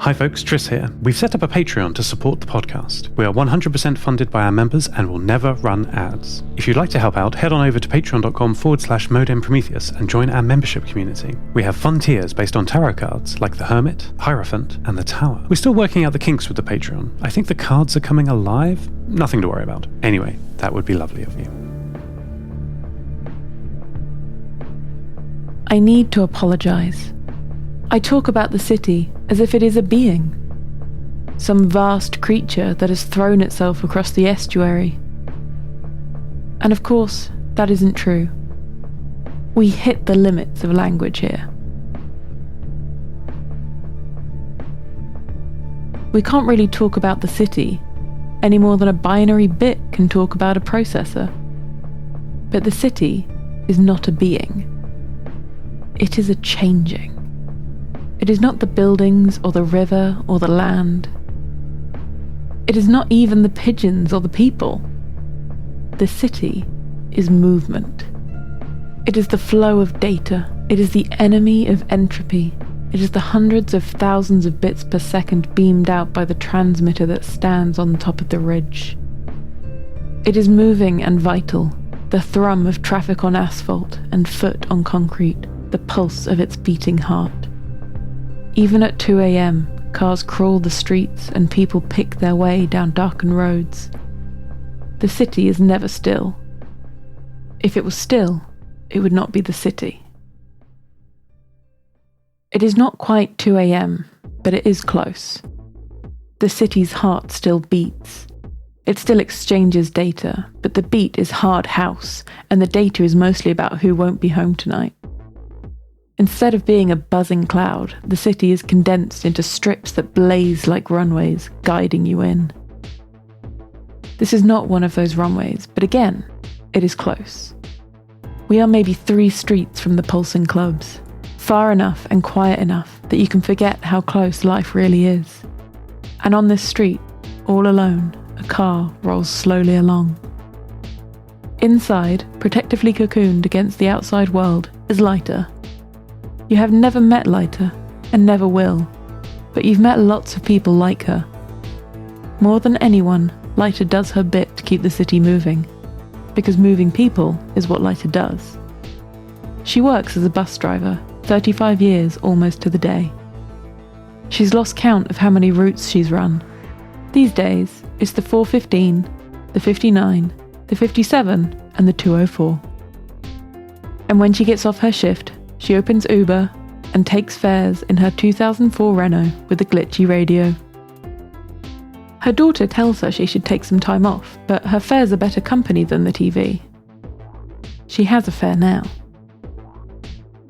Hi folks, Tris here. We've set up a Patreon to support the podcast. We are 100% funded by our members and will never run ads. If you'd like to help out, head on over to patreon.com/Modem Prometheus and join our membership community. We have fun tiers based on tarot cards like the Hermit, Hierophant, and the Tower. We're still working out the kinks with the Patreon. I think the cards are coming alive. Nothing to worry about. Anyway, that would be lovely of you. I need to apologize. I talk about the city as if it is a being, some vast creature that has thrown itself across the estuary. And of course, that isn't true. We hit the limits of language here. We can't really talk about the city any more than a binary bit can talk about a processor. But the city is not a being. It is a changing. It is not the buildings or the river or the land. It is not even the pigeons or the people. The city is movement. It is the flow of data. It is the enemy of entropy. It is the hundreds of thousands of bits per second beamed out by the transmitter that stands on top of the ridge. It is moving and vital, the thrum of traffic on asphalt and foot on concrete, the pulse of its beating heart. Even at 2 a.m, cars crawl the streets and people pick their way down darkened roads. The city is never still. If it was still, it would not be the city. It is not quite 2 a.m, but it is close. The city's heart still beats. It still exchanges data, but the beat is hard house, and the data is mostly about who won't be home tonight. Instead of being a buzzing cloud, the city is condensed into strips that blaze like runways, guiding you in. This is not one of those runways, but again, it is close. We are maybe 3 streets from the pulsing clubs, far enough and quiet enough that you can forget how close life really is. And on this street, all alone, a car rolls slowly along. Inside, protectively cocooned against the outside world, is Leiter. You have never met Leiter, and never will, but you've met lots of people like her. More than anyone, Leiter does her bit to keep the city moving, because moving people is what Leiter does. She works as a bus driver, 35 years almost to the day. She's lost count of how many routes she's run. These days, it's the 415, the 59, the 57, and the 204. And when she gets off her shift, she opens Uber and takes fares in her 2004 Renault with a glitchy radio. Her daughter tells her she should take some time off, but her fares are better company than the TV. She has a fare now.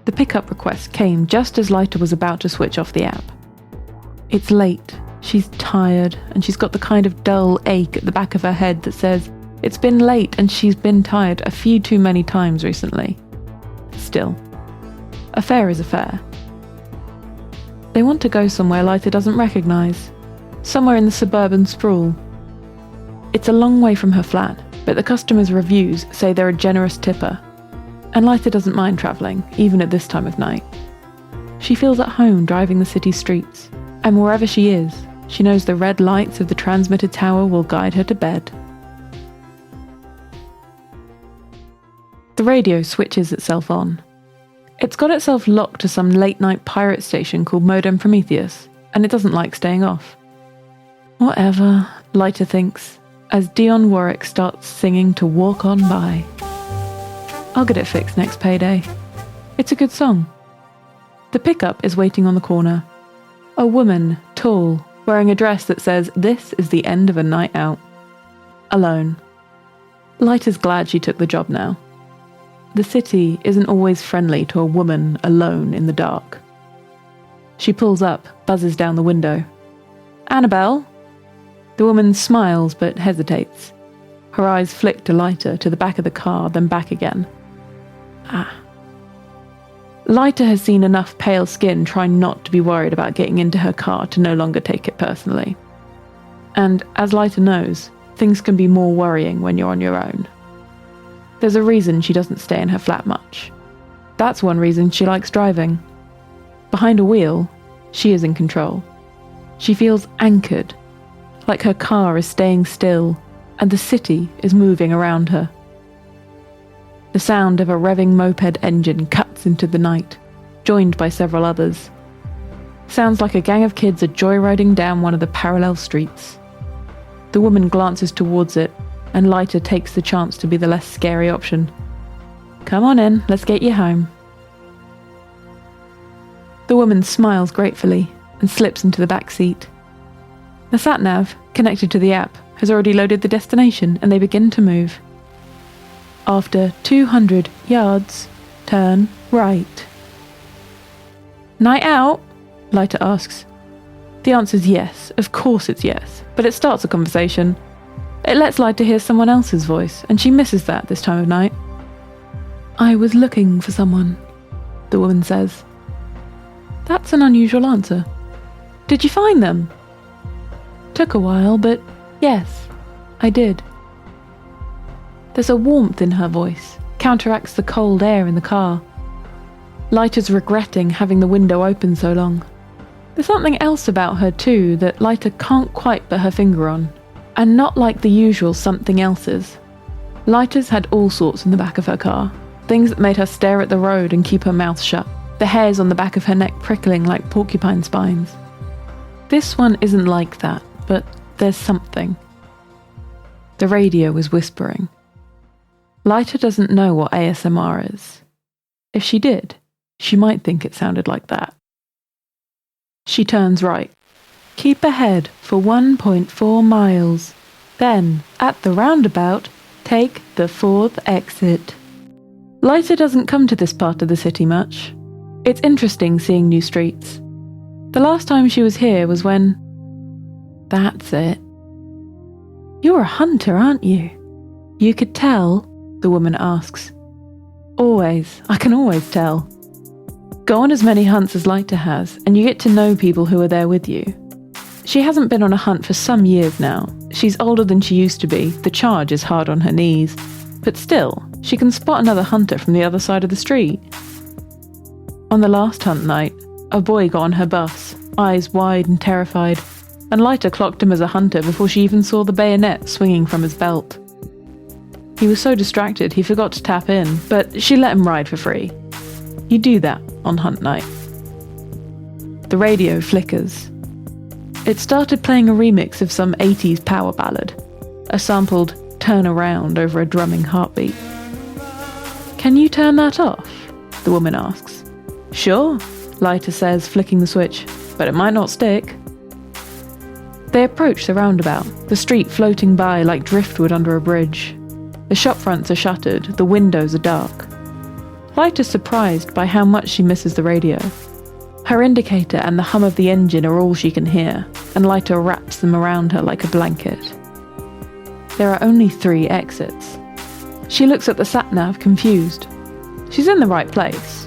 The pickup request came just as Leiter was about to switch off the app. It's late, she's tired, and she's got the kind of dull ache at the back of her head that says it's been late and she's been tired a few too many times recently. Still, a fare is a fare. They want to go somewhere Leiter doesn't recognise, somewhere in the suburban sprawl. It's a long way from her flat, but the customers' reviews say they're a generous tipper, and Leiter doesn't mind travelling, even at this time of night. She feels at home driving the city streets, and wherever she is, she knows the red lights of the transmitter tower will guide her to bed. The radio switches itself on. It's got itself locked to some late-night pirate station called Modem Prometheus, and it doesn't like staying off. Whatever, Leiter thinks, as Dionne Warwick starts singing to Walk On By. I'll get it fixed next payday. It's a good song. The pickup is waiting on the corner. A woman, tall, wearing a dress that says, "This is the end of a night out." Alone. Leiter's glad she took the job now. The city isn't always friendly to a woman alone in the dark. She pulls up, buzzes down the window. "Annabelle?" The woman smiles but hesitates. Her eyes flick to Leiter, to the back of the car, then back again. Leiter has seen enough pale skin try not to be worried about getting into her car to no longer take it personally. And as Leiter knows, things can be more worrying when you're on your own. There's a reason she doesn't stay in her flat much. That's one reason she likes driving. Behind a wheel, she is in control. She feels anchored, like her car is staying still and the city is moving around her. The sound of a revving moped engine cuts into the night, joined by several others. Sounds like a gang of kids are joyriding down one of the parallel streets. The woman glances towards it, and Leiter takes the chance to be the less scary option. Come on in, let's get you home. The woman smiles gratefully and slips into the back seat. The sat-nav, connected to the app, has already loaded the destination and they begin to move. After 200 yards, turn right. Night out? Leiter asks. The answer's yes, of course it's yes, but it starts a conversation. It lets Leiter hear someone else's voice, and she misses that this time of night. I was looking for someone, the woman says. That's an unusual answer. Did you find them? Took a while, but yes, I did. There's a warmth in her voice, counteracts the cold air in the car. Leiter's regretting having the window open so long. There's something else about her too that Leiter can't quite put her finger on, and not like the usual something else's. Leiter's had all sorts in the back of her car, things that made her stare at the road and keep her mouth shut, the hairs on the back of her neck prickling like porcupine spines. This one isn't like that, but there's something. The radio is whispering. Leiter doesn't know what ASMR is. If she did, she might think it sounded like that. She turns right. Keep ahead for 1.4 miles. Then, at the roundabout, take the 4th exit. Leiter doesn't come to this part of the city much. It's interesting seeing new streets. The last time she was here was when... That's it. You're a hunter, aren't you? You could tell, the woman asks. Always. I can always tell. Go on as many hunts as Leiter has, and you get to know people who are there with you. She hasn't been on a hunt for some years now. She's older than she used to be, the charge is hard on her knees. But still, she can spot another hunter from the other side of the street. On the last hunt night, a boy got on her bus, eyes wide and terrified, and Leiter clocked him as a hunter before she even saw the bayonet swinging from his belt. He was so distracted he forgot to tap in, but she let him ride for free. You do that on hunt night. The radio flickers. It started playing a remix of some 80s power ballad, a sampled turn around over a drumming heartbeat. Can you turn that off? The woman asks. Sure, Leiter says, flicking the switch, but it might not stick. They approach the roundabout, the street floating by like driftwood under a bridge. The shop fronts are shuttered, the windows are dark. Leiter's surprised by how much she misses the radio. Her indicator and the hum of the engine are all she can hear, and Leiter wraps them around her like a blanket. There are only 3 exits. She looks at the sat-nav, confused. She's in the right place.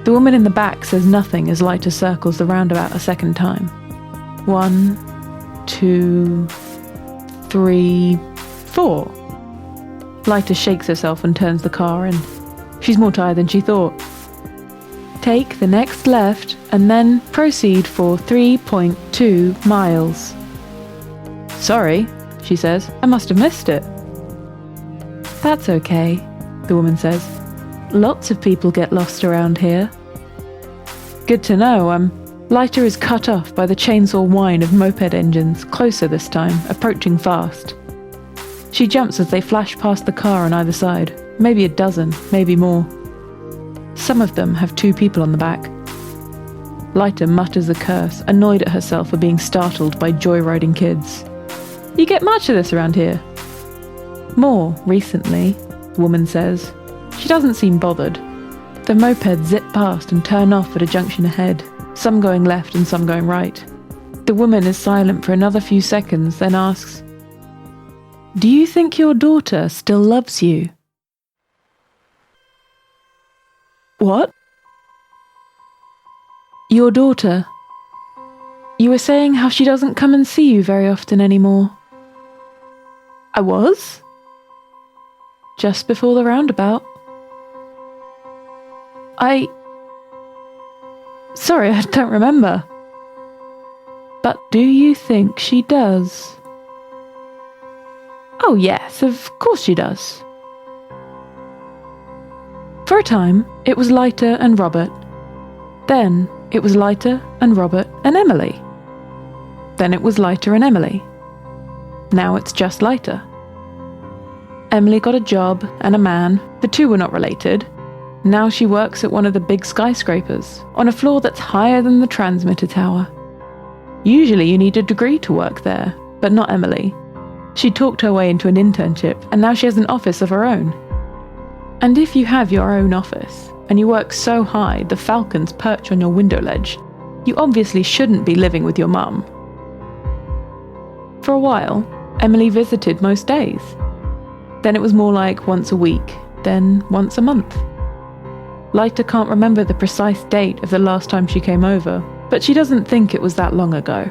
The woman in the back says nothing as Leiter circles the roundabout a second time. 1, 2, 3, 4. Leiter shakes herself and turns the car in. She's more tired than she thought. Take the next left and then proceed for 3.2 miles. Sorry, she says. I must have missed it. That's okay, the woman says. Lots of people get lost around here. Good to know. Leiter is cut off by the chainsaw whine of moped engines, closer this time, approaching fast. She jumps as they flash past the car on either side. Maybe a dozen, maybe more. Some of them have 2 people on the back. Leiter mutters a curse, annoyed at herself for being startled by joyriding kids. You get much of this around here? More, recently, the woman says. She doesn't seem bothered. The mopeds zip past and turn off at a junction ahead, some going left and some going right. The woman is silent for another few seconds, then asks, Do you think your daughter still loves you? What? Your daughter. You were saying how she doesn't come and see you very often anymore. I was? Just before the roundabout. Sorry, I don't remember. But do you think she does? Oh yes, of course she does. For a time, it was Leiter and Robert. Then, it was Leiter and Robert and Emily. Then it was Leiter and Emily. Now it's just Leiter. Emily got a job and a man. The two were not related. Now she works at one of the big skyscrapers, on a floor that's higher than the transmitter tower. Usually you need a degree to work there, but not Emily. She talked her way into an internship, and now she has an office of her own. And if you have your own office, and you work so high the falcons perch on your window ledge, you obviously shouldn't be living with your mum. For a while, Emily visited most days. Then it was more like once a week, then once a month. Leiter can't remember the precise date of the last time she came over, but she doesn't think it was that long ago.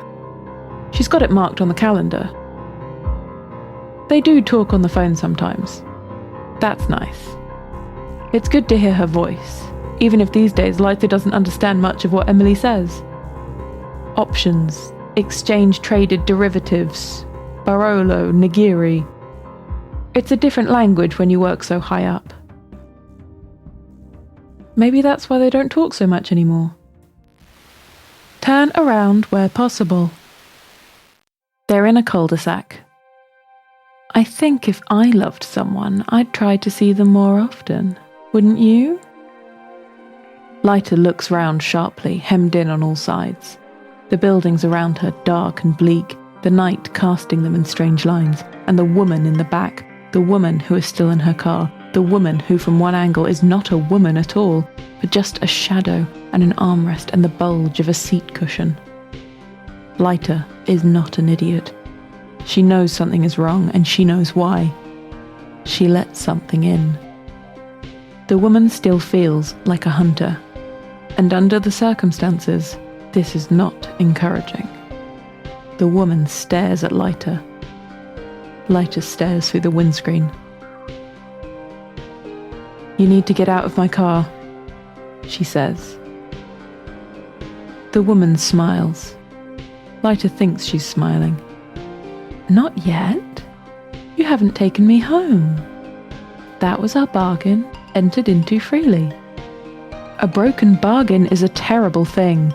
She's got it marked on the calendar. They do talk on the phone sometimes. That's nice. It's good to hear her voice, even if these days Leiter doesn't understand much of what Emily says. Options, exchange-traded derivatives, Barolo, Nigiri. It's a different language when you work so high up. Maybe that's why they don't talk so much anymore. Turn around where possible. They're in a cul-de-sac. I think if I loved someone, I'd try to see them more often. Wouldn't you? Leiter looks round sharply, hemmed in on all sides. The buildings around her dark and bleak, the night casting them in strange lines, and the woman in the back, the woman who is still in her car, the woman who from one angle is not a woman at all, but just a shadow and an armrest and the bulge of a seat cushion. Leiter is not an idiot. She knows something is wrong, and she knows why. She lets something in. The woman still feels like a hunter, and under the circumstances, this is not encouraging. The woman stares at Leiter. Leiter stares through the windscreen. "You need to get out of my car," she says. The woman smiles. Leiter thinks she's smiling. "Not yet. You haven't taken me home. That was our bargain, entered into freely. A broken bargain is a terrible thing."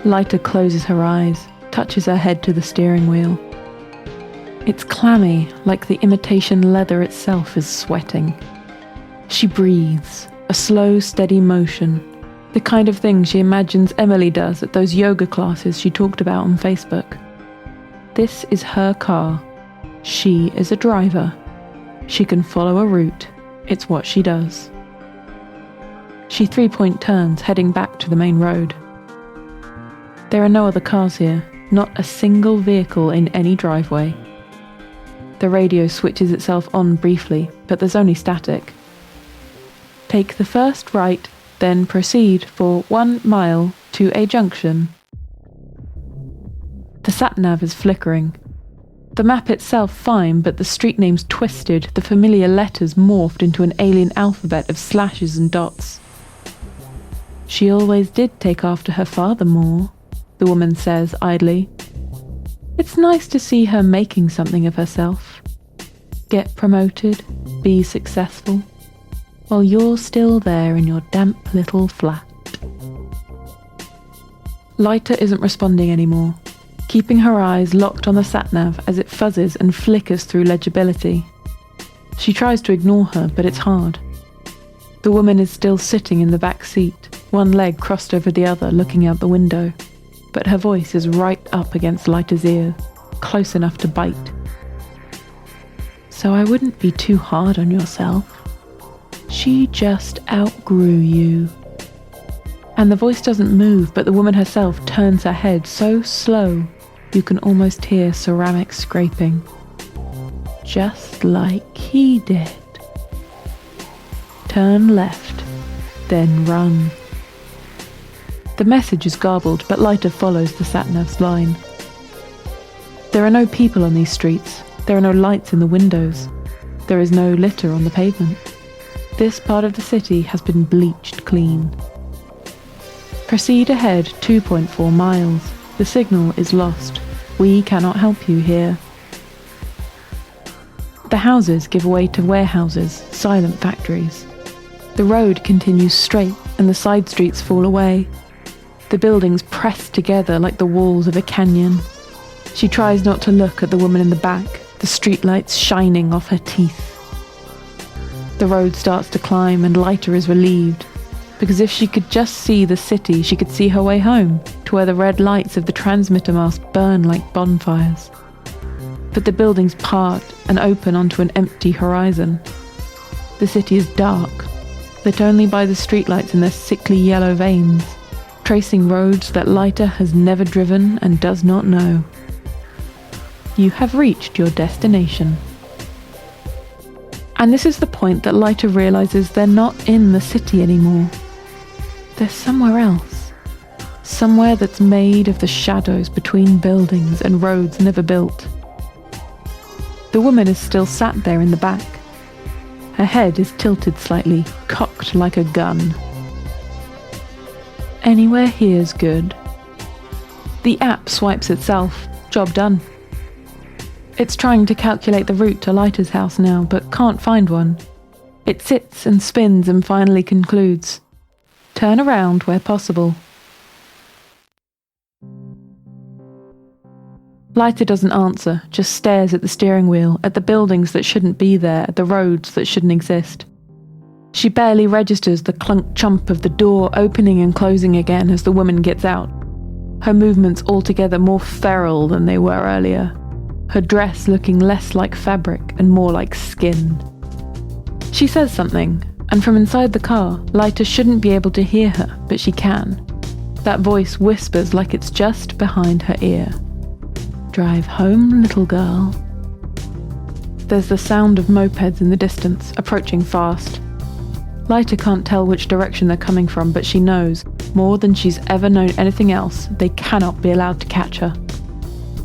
Leiter closes her eyes, touches her head to the steering wheel. It's clammy, like the imitation leather itself is sweating. She breathes, a slow, steady motion, the kind of thing she imagines Emily does at those yoga classes she talked about on Facebook. This is her car. She is a driver. She can follow a route. It's what she does. She three-point turns, heading back to the main road. There are no other cars here, not a single vehicle in any driveway. The radio switches itself on briefly, but there's only static. Take the first right, then proceed for 1 mile to a junction. The sat-nav is flickering. The map itself fine, but the street names twisted, the familiar letters morphed into an alien alphabet of slashes and dots. She always did take after her father more, the woman says idly. It's nice to see her making something of herself. Get promoted, be successful, while you're still there in your damp little flat. Leiter isn't responding anymore, keeping her eyes locked on the sat-nav as it fuzzes and flickers through legibility. She tries to ignore her, but it's hard. The woman is still sitting in the back seat, one leg crossed over the other, looking out the window. But her voice is right up against Leiter's ear, close enough to bite. So I wouldn't be too hard on yourself. She just outgrew you. And the voice doesn't move, but the woman herself turns her head so slow you can almost hear ceramic scraping. Just like he did. Turn left, then run. The message is garbled, but Leiter follows the sat-nav's line. There are no people on these streets. There are no lights in the windows. There is no litter on the pavement. This part of the city has been bleached clean. Proceed ahead 2.4 miles. The signal is lost. We cannot help you here. The houses give way to warehouses, silent factories. The road continues straight and the side streets fall away. The buildings press together like the walls of a canyon. She tries not to look at the woman in the back, the streetlights shining off her teeth. The road starts to climb and Leiter is relieved, because if she could just see the city, she could see her way home, to where the red lights of the transmitter mast burn like bonfires. But the buildings part and open onto an empty horizon. The city is dark, lit only by the streetlights in their sickly yellow veins, tracing roads that Leiter has never driven and does not know. You have reached your destination. And this is the point that Leiter realizes they're not in the city anymore. They're somewhere else. Somewhere that's made of the shadows between buildings and roads never built. The woman is still sat there in the back. Her head is tilted slightly, cocked like a gun. Anywhere here's good. The app swipes itself. Job done. It's trying to calculate the route to Leiter's house now, but can't find one. It sits and spins and finally concludes. Turn around where possible. Leiter doesn't answer, just stares at the steering wheel, at the buildings that shouldn't be there, at the roads that shouldn't exist. She barely registers the clunk-chump of the door opening and closing again as the woman gets out. Her movements altogether more feral than they were earlier. Her dress looking less like fabric and more like skin. She says something, and from inside the car, Leiter shouldn't be able to hear her, but she can. That voice whispers like it's just behind her ear. Drive home, little girl. There's the sound of mopeds in the distance, approaching fast. Leiter can't tell which direction they're coming from, but she knows, more than she's ever known anything else, they cannot be allowed to catch her.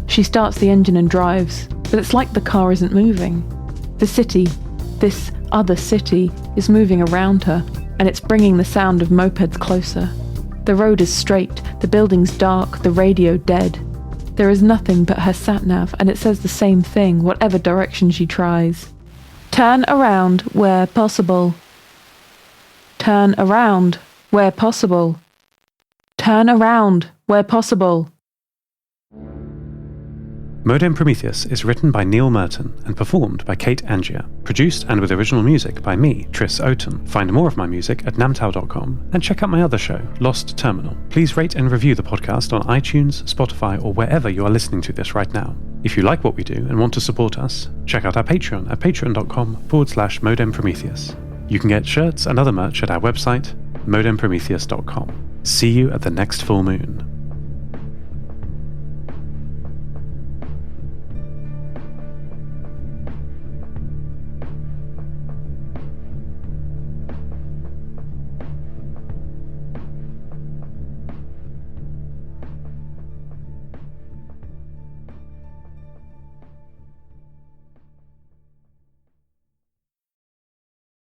She starts the engine and drives, but it's like the car isn't moving. The city, this other city, is moving around her, and it's bringing the sound of mopeds closer. The road is straight, the building's dark, the radio dead. There is nothing but her sat-nav, and it says the same thing, whatever direction she tries. Turn around where possible. Turn around where possible. Turn around where possible. Modem Prometheus is written by Neil Murton and performed by Kate Angier, produced and with original music by me, Tris Oaten. Find more of my music at namtao.com and check out my other show, Lost Terminal. Please rate and review the podcast on iTunes, Spotify, or wherever you are listening to this right now. If you like what we do and want to support us, check out our Patreon at patreon.com/Modem Prometheus. You can get shirts and other merch at our website, modemprometheus.com. See you at the next full moon.